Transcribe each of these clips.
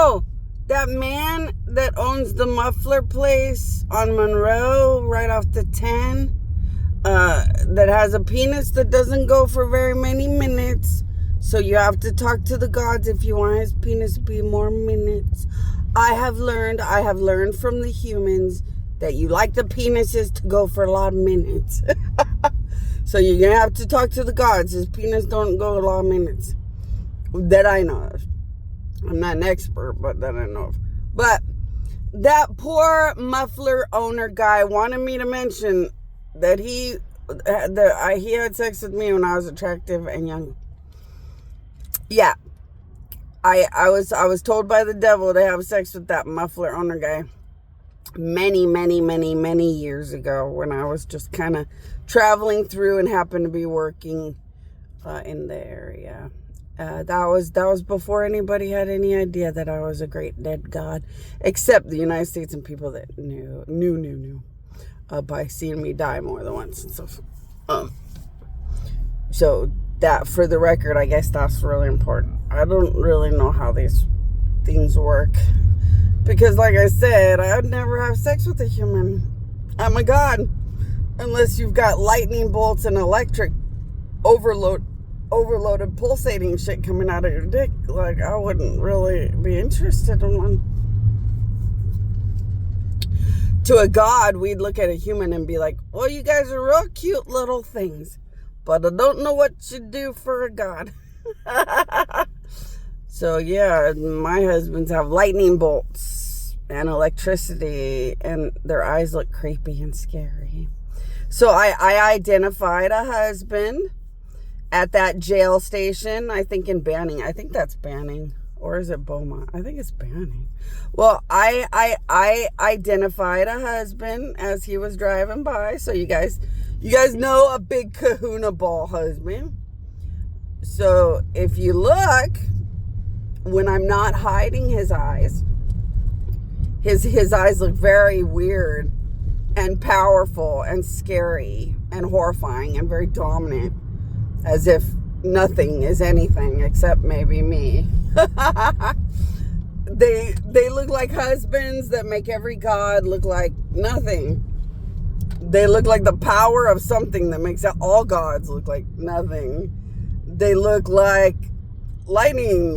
Oh, that man that owns the muffler place on Monroe, right off the 10, that has a penis that doesn't go for very many minutes. So you have to talk to the gods if you want his penis to be more minutes. I have learned from the humans that you like the penises to go for a lot of minutes. So you're going to have to talk to the gods. His penis don't go a lot of minutes. That I know of. I'm not an expert, but that I know of. But that poor muffler owner guy wanted me to mention that he had sex with me when I was attractive and young. Yeah. I was told by the devil to have sex with that muffler owner guy many years ago when I was just kind of traveling through and happened to be working in the area. That was before anybody had any idea that I was a great dead god, except the United States and people that knew by seeing me die more than once and stuff. So that, for the record, I guess that's really important. I don't really know how these things work because, like I said, I would never have sex with a human. I'm a god, unless you've got lightning bolts and electric overloaded pulsating shit coming out of your dick. Like, I wouldn't really be interested in one. To a god, we'd look at a human and be like, well, you guys are real cute little things, but I don't know what you do for a god. So yeah, my husbands have lightning bolts and electricity and their eyes look creepy and scary. So I identified a husband at that jail station, I think in Banning. I think that's Banning. Or is it Beaumont? I think it's Banning. Well, I identified a husband as he was driving by. So you guys know a big kahuna ball husband. So if you look, when I'm not hiding his eyes, his eyes look very weird and powerful and scary and horrifying and very dominant. As if nothing is anything except maybe me. They look like husbands that make every god look like nothing. They look like the power of something that makes all gods look like nothing. They look like lightning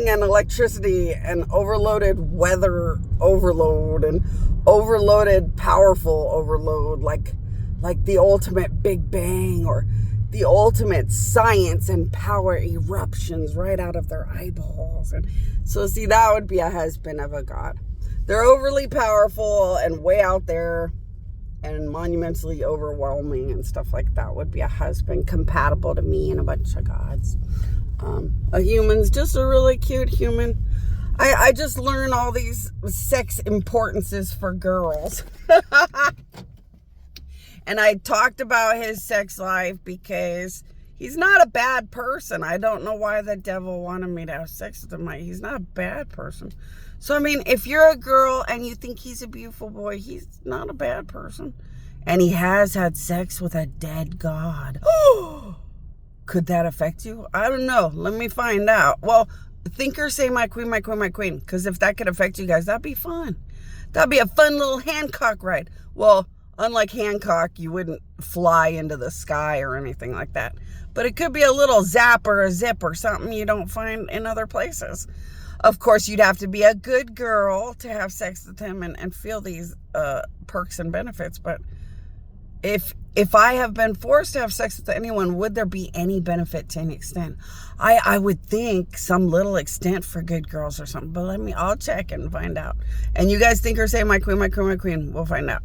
and electricity and overloaded weather overload and overloaded powerful overload, like the ultimate Big Bang or the ultimate science and power eruptions right out of their eyeballs. And so, see, that would be a husband of a god. They're overly powerful and way out there and monumentally overwhelming and stuff like that. Would be a husband compatible to me and a bunch of gods. A human's just a really cute human. I just learn all these sex importances for girls. And I talked about his sex life because he's not a bad person. I don't know why the devil wanted me to have sex with him. He's not a bad person. So, I mean, if you're a girl and you think he's a beautiful boy, he's not a bad person. And he has had sex with a dead god. Could that affect you? I don't know. Let me find out. Well, thinkers say my queen, my queen, my queen. Because if that could affect you guys, that'd be fun. That'd be a fun little Hancock ride. Well, unlike Hancock, you wouldn't fly into the sky or anything like that. But it could be a little zap or a zip or something you don't find in other places. Of course, you'd have to be a good girl to have sex with him and feel these perks and benefits. But if I have been forced to have sex with anyone, would there be any benefit to any extent? I would think some little extent for good girls or something. But I'll check and find out. And you guys think or say my queen, my queen, my queen. We'll find out.